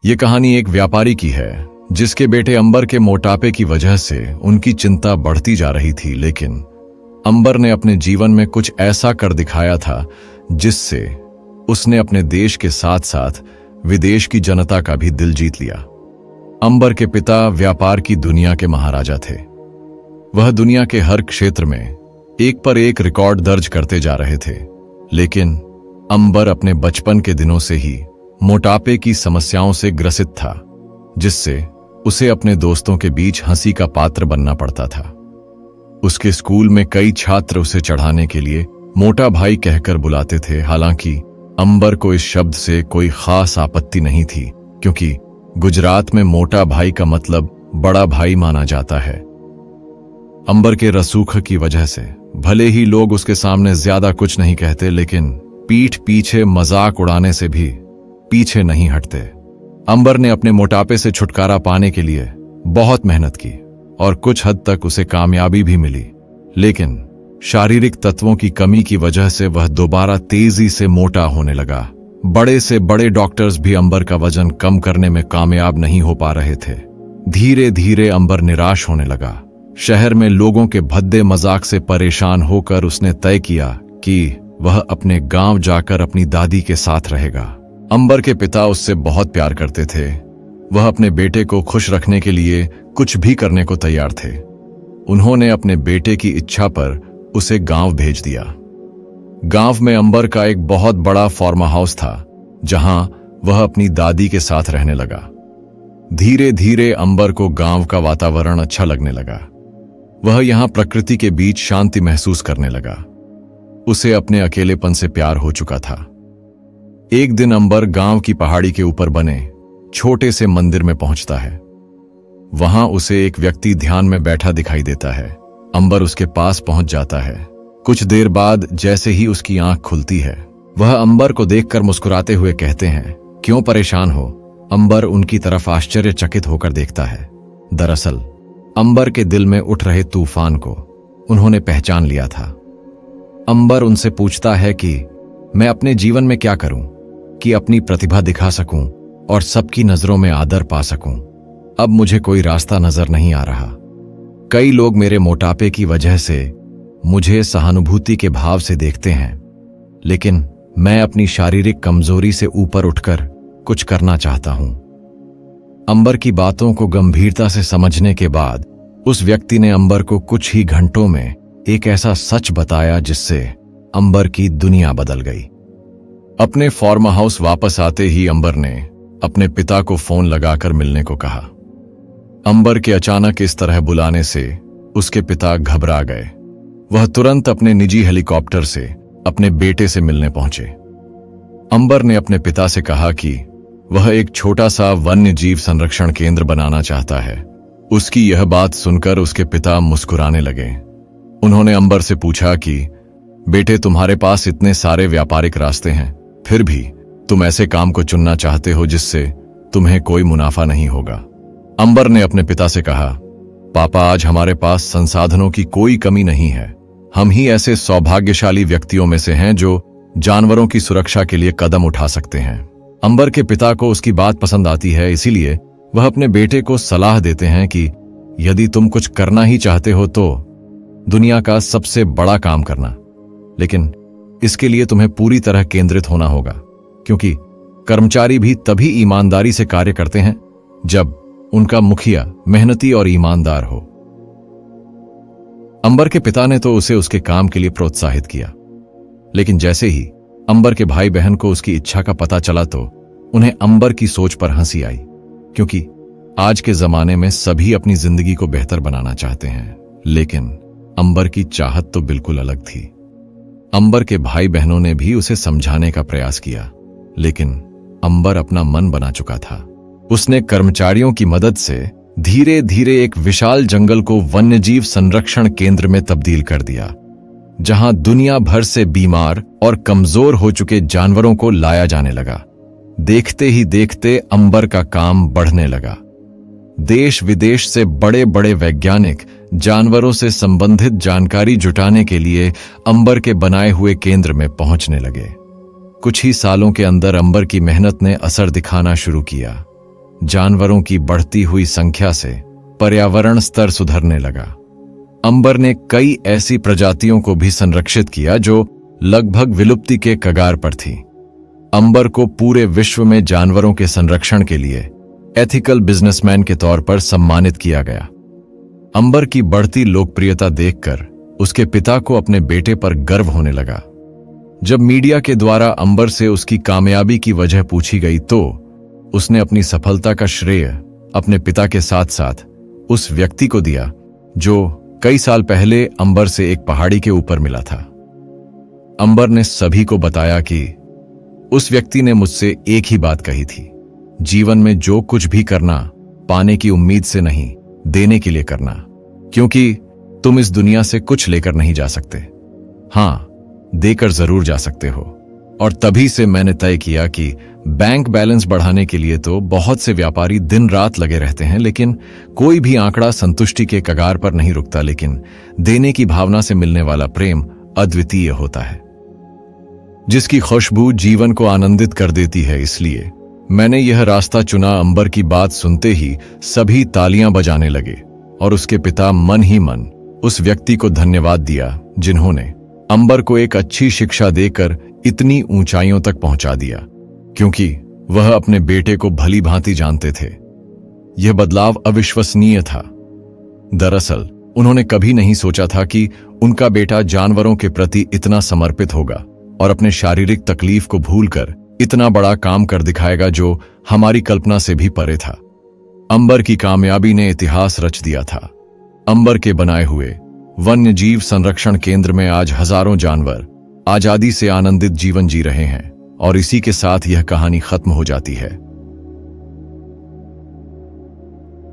ये कहानी एक व्यापारी की है जिसके बेटे अंबर के मोटापे की वजह से उनकी चिंता बढ़ती जा रही थी, लेकिन अंबर ने अपने जीवन में कुछ ऐसा कर दिखाया था जिससे उसने अपने देश के साथ साथ विदेश की जनता का भी दिल जीत लिया। अंबर के पिता व्यापार की दुनिया के महाराजा थे। वह दुनिया के हर क्षेत्र में एक पर एक रिकॉर्ड दर्ज करते जा रहे थे, लेकिन अंबर अपने बचपन के दिनों से ही मोटापे की समस्याओं से ग्रसित था, जिससे उसे अपने दोस्तों के बीच हंसी का पात्र बनना पड़ता था। उसके स्कूल में कई छात्र उसे चढ़ाने के लिए मोटा भाई कहकर बुलाते थे। हालांकि अंबर को इस शब्द से कोई खास आपत्ति नहीं थी, क्योंकि गुजरात में मोटा भाई का मतलब बड़ा भाई माना जाता है। अंबर के रसूख की वजह से भले ही लोग उसके सामने ज्यादा कुछ नहीं कहते, लेकिन पीठ पीछे मजाक उड़ाने से भी पीछे नहीं हटते। अंबर ने अपने मोटापे से छुटकारा पाने के लिए बहुत मेहनत की और कुछ हद तक उसे कामयाबी भी मिली, लेकिन शारीरिक तत्वों की कमी की वजह से वह दोबारा तेजी से मोटा होने लगा। बड़े से बड़े डॉक्टर्स भी अंबर का वजन कम करने में कामयाब नहीं हो पा रहे थे। धीरे धीरे अंबर निराश होने लगा। शहर में लोगों के भद्दे मजाक से परेशान होकर उसने तय किया कि वह अपने गांव जाकर अपनी दादी के साथ रहेगा। अंबर के पिता उससे बहुत प्यार करते थे। वह अपने बेटे को खुश रखने के लिए कुछ भी करने को तैयार थे। उन्होंने अपने बेटे की इच्छा पर उसे गांव भेज दिया। गांव में अंबर का एक बहुत बड़ा फार्म हाउस था, जहां वह अपनी दादी के साथ रहने लगा। धीरे धीरे अंबर को गांव का वातावरण अच्छा लगने लगा। वह यहां प्रकृति के बीच शांति महसूस करने लगा। उसे अपने अकेलेपन से प्यार हो चुका था। एक दिन अंबर गांव की पहाड़ी के ऊपर बने छोटे से मंदिर में पहुंचता है। वहां उसे एक व्यक्ति ध्यान में बैठा दिखाई देता है। अंबर उसके पास पहुंच जाता है। कुछ देर बाद जैसे ही उसकी आंख खुलती है, वह अंबर को देखकर मुस्कुराते हुए कहते हैं, क्यों परेशान हो? अंबर उनकी तरफ आश्चर्यचकित होकर देखता है। दरअसल अंबर के दिल में उठ रहे तूफान को उन्होंने पहचान लिया था। अंबर उनसे पूछता है कि मैं अपने जीवन में क्या करूं कि अपनी प्रतिभा दिखा सकूं और सबकी नजरों में आदर पा सकूं। अब मुझे कोई रास्ता नजर नहीं आ रहा। कई लोग मेरे मोटापे की वजह से मुझे सहानुभूति के भाव से देखते हैं, लेकिन मैं अपनी शारीरिक कमजोरी से ऊपर उठकर कुछ करना चाहता हूं। अंबर की बातों को गंभीरता से समझने के बाद उस व्यक्ति ने अंबर को कुछ ही घंटों में एक ऐसा सच बताया जिससे अंबर की दुनिया बदल गई। अपने फार्म हाउस वापस आते ही अंबर ने अपने पिता को फोन लगाकर मिलने को कहा। अंबर के अचानक इस तरह बुलाने से उसके पिता घबरा गए। वह तुरंत अपने निजी हेलीकॉप्टर से अपने बेटे से मिलने पहुंचे। अंबर ने अपने पिता से कहा कि वह एक छोटा सा वन्य जीव संरक्षण केंद्र बनाना चाहता है। उसकी यह बात सुनकर उसके पिता मुस्कुराने लगे। उन्होंने अंबर से पूछा कि बेटे, तुम्हारे पास इतने सारे व्यापारिक रास्ते हैं, फिर भी तुम ऐसे काम को चुनना चाहते हो जिससे तुम्हें कोई मुनाफा नहीं होगा। अंबर ने अपने पिता से कहा, पापा, आज हमारे पास संसाधनों की कोई कमी नहीं है। हम ही ऐसे सौभाग्यशाली व्यक्तियों में से हैं जो जानवरों की सुरक्षा के लिए कदम उठा सकते हैं। अंबर के पिता को उसकी बात पसंद आती है, इसीलिए वह अपने बेटे को सलाह देते हैं कि यदि तुम कुछ करना ही चाहते हो तो दुनिया का सबसे बड़ा काम करना, लेकिन इसके लिए तुम्हें पूरी तरह केंद्रित होना होगा, क्योंकि कर्मचारी भी तभी ईमानदारी से कार्य करते हैं जब उनका मुखिया मेहनती और ईमानदार हो। अंबर के पिता ने तो उसे उसके काम के लिए प्रोत्साहित किया, लेकिन जैसे ही अंबर के भाई बहन को उसकी इच्छा का पता चला तो उन्हें अंबर की सोच पर हंसी आई, क्योंकि आज के जमाने में सभी अपनी जिंदगी को बेहतर बनाना चाहते हैं, लेकिन अंबर की चाहत तो बिल्कुल अलग थी। अंबर के भाई बहनों ने भी उसे समझाने का प्रयास किया, लेकिन अंबर अपना मन बना चुका था। उसने कर्मचारियों की मदद से धीरे धीरे एक विशाल जंगल को वन्यजीव संरक्षण केंद्र में तब्दील कर दिया, जहां दुनिया भर से बीमार और कमजोर हो चुके जानवरों को लाया जाने लगा। देखते ही देखते अंबर का काम बढ़ने लगा। देश विदेश से बड़े बड़े वैज्ञानिक जानवरों से संबंधित जानकारी जुटाने के लिए अंबर के बनाए हुए केंद्र में पहुंचने लगे। कुछ ही सालों के अंदर अंबर की मेहनत ने असर दिखाना शुरू किया। जानवरों की बढ़ती हुई संख्या से पर्यावरण स्तर सुधरने लगा। अंबर ने कई ऐसी प्रजातियों को भी संरक्षित किया जो लगभग विलुप्ति के कगार पर थी। अंबर को पूरे विश्व में जानवरों के संरक्षण के लिए एथिकल बिजनेसमैन के तौर पर सम्मानित किया गया। अंबर की बढ़ती लोकप्रियता देखकर उसके पिता को अपने बेटे पर गर्व होने लगा। जब मीडिया के द्वारा अंबर से उसकी कामयाबी की वजह पूछी गई तो उसने अपनी सफलता का श्रेय अपने पिता के साथ साथ उस व्यक्ति को दिया जो कई साल पहले अंबर से एक पहाड़ी के ऊपर मिला था। अंबर ने सभी को बताया कि उस व्यक्ति ने मुझसे एक ही बात कही थी, जीवन में जो कुछ भी करना पाने की उम्मीद से नहीं, देने के लिए करना, क्योंकि तुम इस दुनिया से कुछ लेकर नहीं जा सकते, हां देकर जरूर जा सकते हो। और तभी से मैंने तय किया कि बैंक बैलेंस बढ़ाने के लिए तो बहुत से व्यापारी दिन रात लगे रहते हैं, लेकिन कोई भी आंकड़ा संतुष्टि के कगार पर नहीं रुकता, लेकिन देने की भावना से मिलने वाला प्रेम अद्वितीय होता है, जिसकी खुशबू जीवन को आनंदित कर देती है। इसलिए मैंने यह रास्ता चुना। अंबर की बात सुनते ही सभी तालियां बजाने लगे और उसके पिता मन ही मन उस व्यक्ति को धन्यवाद दिया जिन्होंने अंबर को एक अच्छी शिक्षा देकर इतनी ऊंचाइयों तक पहुंचा दिया, क्योंकि वह अपने बेटे को भली भांति जानते थे। यह बदलाव अविश्वसनीय था। दरअसल उन्होंने कभी नहीं सोचा था कि उनका बेटा जानवरों के प्रति इतना समर्पित होगा और अपने शारीरिक तकलीफ को भूलकर इतना बड़ा काम कर दिखाएगा जो हमारी कल्पना से भी परे था। अंबर की कामयाबी ने इतिहास रच दिया था। अंबर के बनाए हुए वन्य जीव संरक्षण केंद्र में आज हजारों जानवर आजादी से आनंदित जीवन जी रहे हैं और इसी के साथ यह कहानी खत्म हो जाती है।